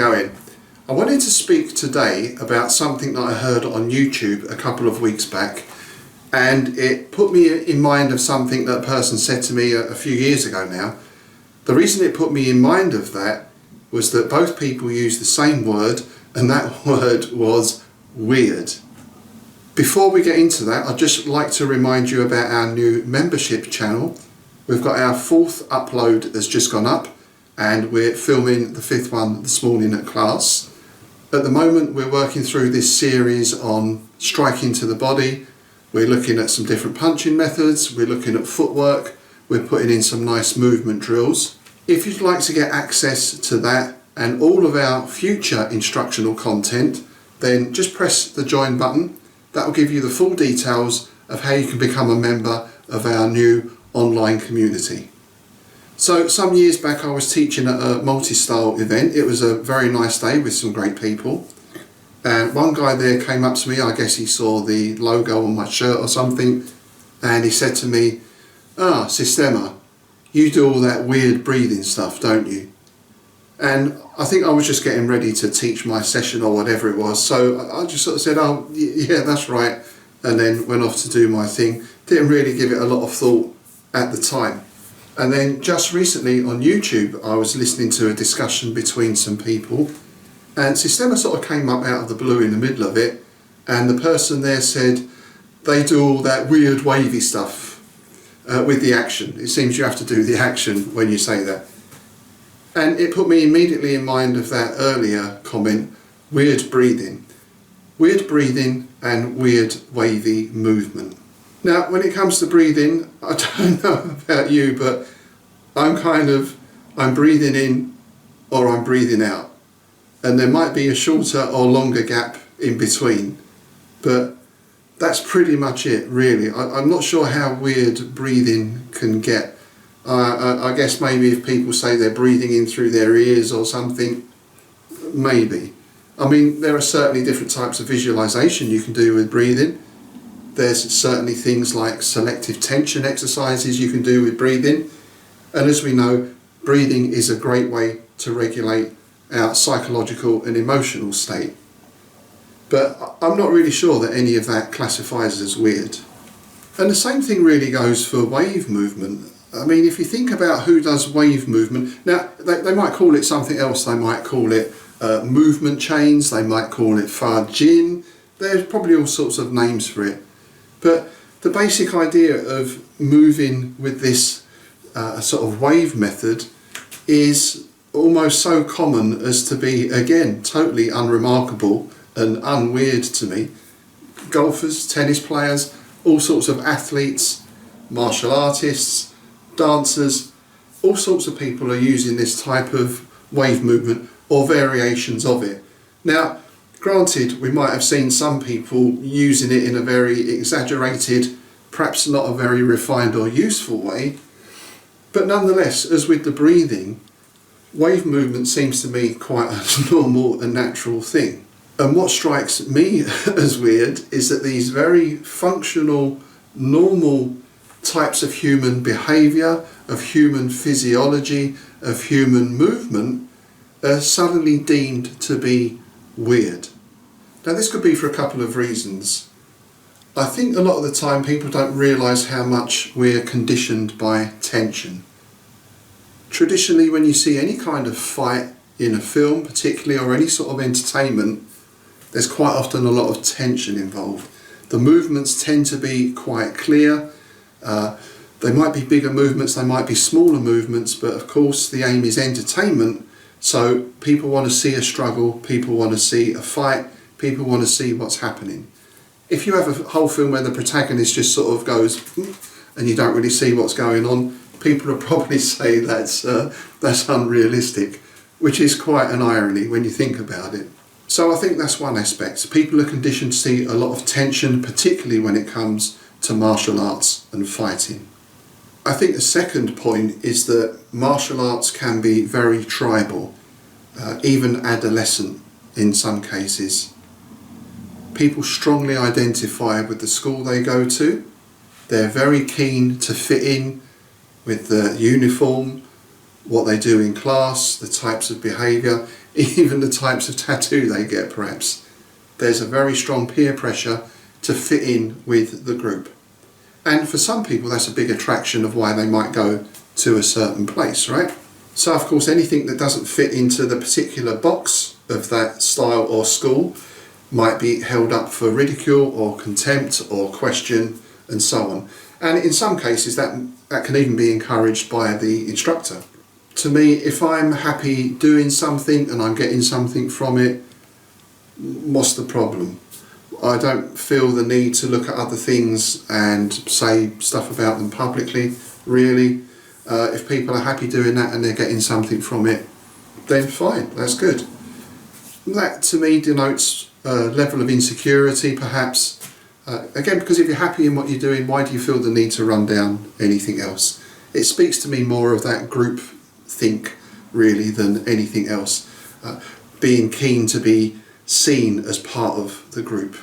going? I wanted to speak today about something that I heard on YouTube a couple of weeks back, and it put me in mind of something that a person said to me a few years ago now. The reason it put me in mind of that was that both people used the same word, and that word was weird. Before we get into that, I'd just like to remind you about our new membership channel. We've got our 4th upload that's just gone up, and we're filming the 5th one this morning at class. At the moment we're working through this series on striking to the body. We're looking at some different punching methods, we're looking at footwork, we're putting in some nice movement drills. If you'd like to get access to that and all of our future instructional content, then just press the join button. That will give you the full details of how you can become a member of our new online community. So some years back I was teaching at a multi-style event. It was a very nice day with some great people, and one guy there came up to me. I guess he saw the logo on my shirt or something, and he said to me, Systema, you do all that weird breathing stuff, don't you? And I think I was just getting ready to teach my session or whatever it was, so I just sort of said, oh yeah, that's right, and then went off to do my thing. Didn't really give it a lot of thought at the time. And then just recently on YouTube I was listening to a discussion between some people, and Systema sort of came up out of the blue in the middle of it, and the person there said they do all that weird wavy stuff with the action. It seems you have to do the action when you say that. And it put me immediately in mind of that earlier comment, weird breathing. Weird breathing and weird wavy movement. Now, when it comes to breathing, I don't know about you, but I'm breathing in or I'm breathing out. And there might be a shorter or longer gap in between, but that's pretty much it, really. I'm not sure how weird breathing can get. I guess maybe if people say they're breathing in through their ears or something, maybe. I mean, there are certainly different types of visualization you can do with breathing. There's certainly things like selective tension exercises you can do with breathing, and as we know, breathing is a great way to regulate our psychological and emotional state. But I'm not really sure that any of that classifies as weird. And the same thing really goes for wave movement. I mean, if you think about who does wave movement, now they might call it something else. They might call it movement chains, they might call it fudging. There's probably all sorts of names for it. But the basic idea of moving with this sort of wave method is almost so common as to be, again, totally unremarkable and unweird to me. Golfers, tennis players, all sorts of athletes, martial artists, dancers, all sorts of people are using this type of wave movement or variations of it. Now, granted, we might have seen some people using it in a very exaggerated, perhaps not a very refined or useful way, but nonetheless, as with the breathing, wave movement seems to me quite a normal and natural thing. And what strikes me as weird is that these very functional, normal types of human behaviour, of human physiology, of human movement are suddenly deemed to be weird. Now, this could be for a couple of reasons. I think a lot of the time people don't realise how much we're conditioned by tension. Traditionally, when you see any kind of fight in a film particularly, or any sort of entertainment, there's quite often a lot of tension involved. The movements tend to be quite clear. They might be bigger movements, they might be smaller movements, but of course the aim is entertainment, so people want to see a struggle, people want to see a fight, people want to see what's happening. If you have a whole film where the protagonist just sort of goes and you don't really see what's going on, people will probably say that's unrealistic, which is quite an irony when you think about it. So I think that's one aspect. People are conditioned to see a lot of tension, particularly when it comes to martial arts and fighting. I think the second point is that martial arts can be very tribal, even adolescent in some cases. People strongly identify with the school they go to. They're very keen to fit in with the uniform, what they do in class, the types of behaviour. even the types of tattoo they get perhaps. There's a very strong peer pressure to fit in with the group. And for some people that's a big attraction of why they might go to a certain place, right? So of course anything that doesn't fit into the particular box of that style or school might be held up for ridicule or contempt or question and so on. And in some cases that can even be encouraged by the instructor. To me, if I'm happy doing something and I'm getting something from it, what's the problem? I don't feel the need to look at other things and say stuff about them publicly, really. If people are happy doing that and they're getting something from it, then fine, that's good. That to me denotes a level of insecurity perhaps. Again, because if you're happy in what you're doing, why do you feel the need to run down anything else? It speaks to me more of that group think really than anything else. Being keen to be seen as part of the group.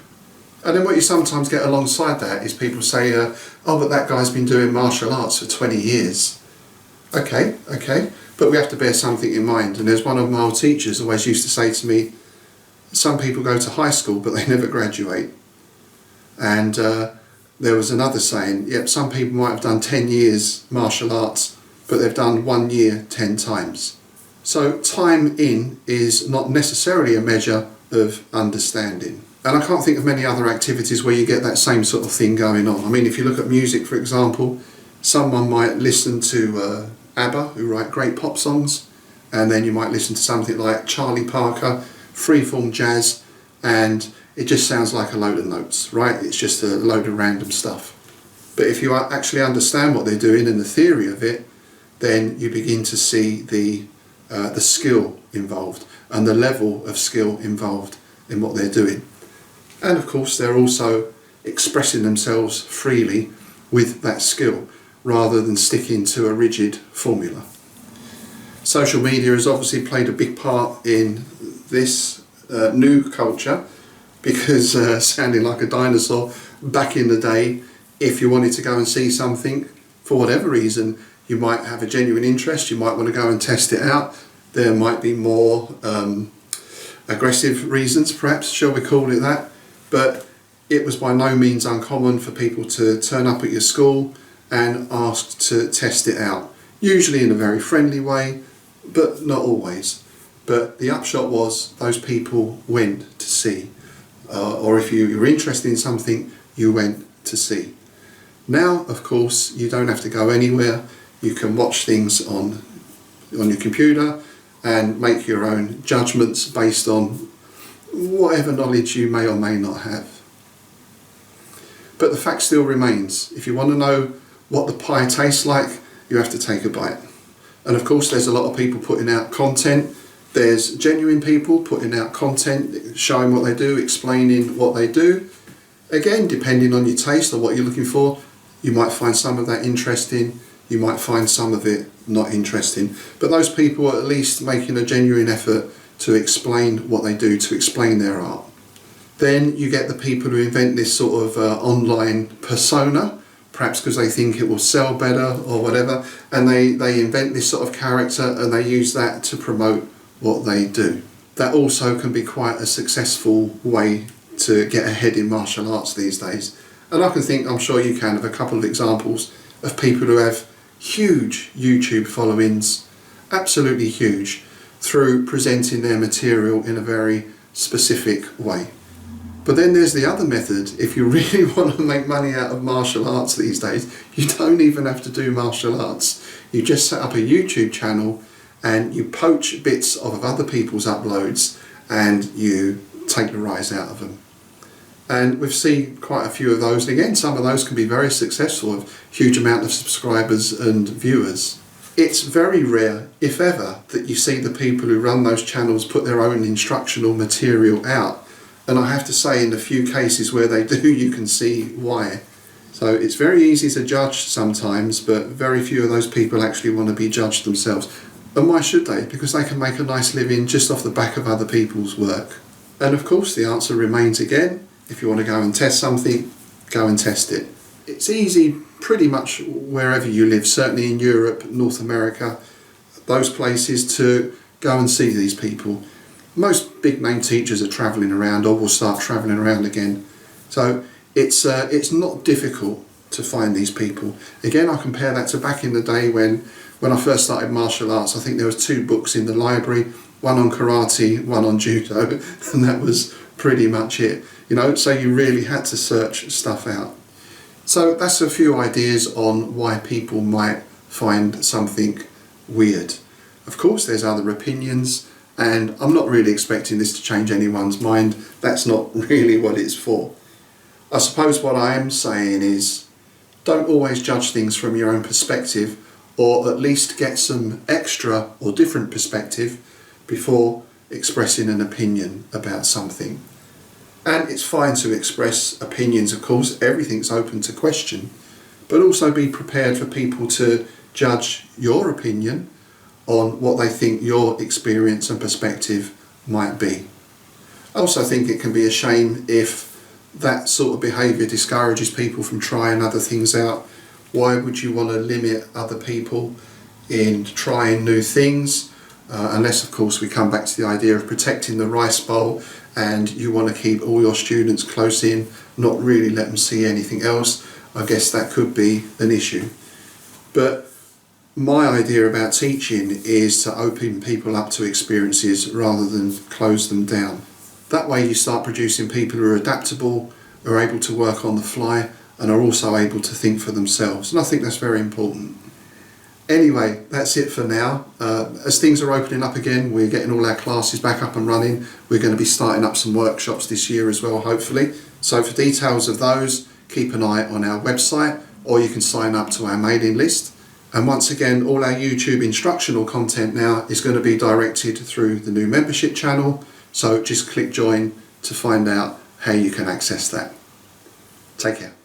And then what you sometimes get alongside that is people say, oh, but that guy's been doing martial arts for 20 years. Okay, but we have to bear something in mind. And there's one of my old teachers always used to say to me, some people go to high school but they never graduate. And there was another saying, yep, some people might have done 10 years martial arts, but they've done 1 year 10 times. So time in is not necessarily a measure of understanding. And I can't think of many other activities where you get that same sort of thing going on. I mean, if you look at music, for example, someone might listen to ABBA, who write great pop songs, and then you might listen to something like Charlie Parker, freeform jazz, and it just sounds like a load of notes, right? It's just a load of random stuff. But if you actually understand what they're doing and the theory of it, then you begin to see the skill involved and the level of skill involved in what they're doing. And of course they're also expressing themselves freely with that skill rather than sticking to a rigid formula. Social media has obviously played a big part in this new culture because sounding like a dinosaur, back in the day, if you wanted to go and see something for whatever reason, you might have a genuine interest, you might want to go and test it out. There might be more aggressive reasons, perhaps, shall we call it that, but it was by no means uncommon for people to turn up at your school and ask to test it out, usually in a very friendly way, but not always. But the upshot was those people went to see, or if you were interested in something, you went to see. Now, of course, you don't have to go anywhere. You can watch things on your computer and make your own judgments based on whatever knowledge you may or may not have. But the fact still remains, if you want to know what the pie tastes like, you have to take a bite. And of course there's a lot of people putting out content. There's genuine people putting out content, showing what they do, explaining what they do. Again, depending on your taste or what you're looking for, you might find some of that interesting, you might find some of it not interesting. But those people are at least making a genuine effort to explain what they do, to explain their art. Then you get the people who invent this sort of online persona, perhaps because they think it will sell better or whatever, and they invent this sort of character and they use that to promote what they do. That also can be quite a successful way to get ahead in martial arts these days. And I can think, I'm sure you can, of a couple of examples of people who have huge YouTube followings, absolutely huge, through presenting their material in a very specific way. But then there's the other method. If you really want to make money out of martial arts these days, you don't even have to do martial arts. You just set up a YouTube channel and you poach bits of other people's uploads and you take the rise out of them. And we've seen quite a few of those. And again, some of those can be very successful, with huge amount of subscribers and viewers. It's very rare, if ever, that you see the people who run those channels put their own instructional material out. And I have to say, in the few cases where they do, you can see why. So it's very easy to judge sometimes, but very few of those people actually want to be judged themselves. And why should they? Because they can make a nice living just off the back of other people's work. And of course the answer remains again, if you want to go and test something, go and test it. It's easy pretty much wherever you live, certainly in Europe, North America, those places, to go and see these people. most big name teachers are travelling around or will start travelling around again. So it's not difficult to find these people. Again, I compare that to back in the day when I first started martial arts. I think there was 2 books in the library, one on karate, one on judo, and that was pretty much it. You know, so you really had to search stuff out. So that's a few ideas on why people might find something weird. Of course, there's other opinions, and I'm not really expecting this to change anyone's mind. That's not really what it's for. I suppose what I am saying is, don't always judge things from your own perspective, or at least get some extra or different perspective before expressing an opinion about something. And it's fine to express opinions, of course, everything's open to question, but also be prepared for people to judge your opinion on what they think your experience and perspective might be. I also think it can be a shame if that sort of behaviour discourages people from trying other things out. Why would you want to limit other people in trying new things? Unless, of course, we come back to the idea of protecting the rice bowl and you want to keep all your students close in, not really let them see anything else. I guess that could be an issue. But my idea about teaching is to open people up to experiences rather than close them down. That way you start producing people who are adaptable, are able to work on the fly, and are also able to think for themselves. And I think that's very important. Anyway, that's it for now. As things are opening up again, we're getting all our classes back up and running. We're going to be starting up some workshops this year as well, hopefully. So for details of those, keep an eye on our website, or you can sign up to our mailing list. And once again, all our YouTube instructional content now is going to be directed through the new membership channel. So just click join to find out how you can access that. Take care.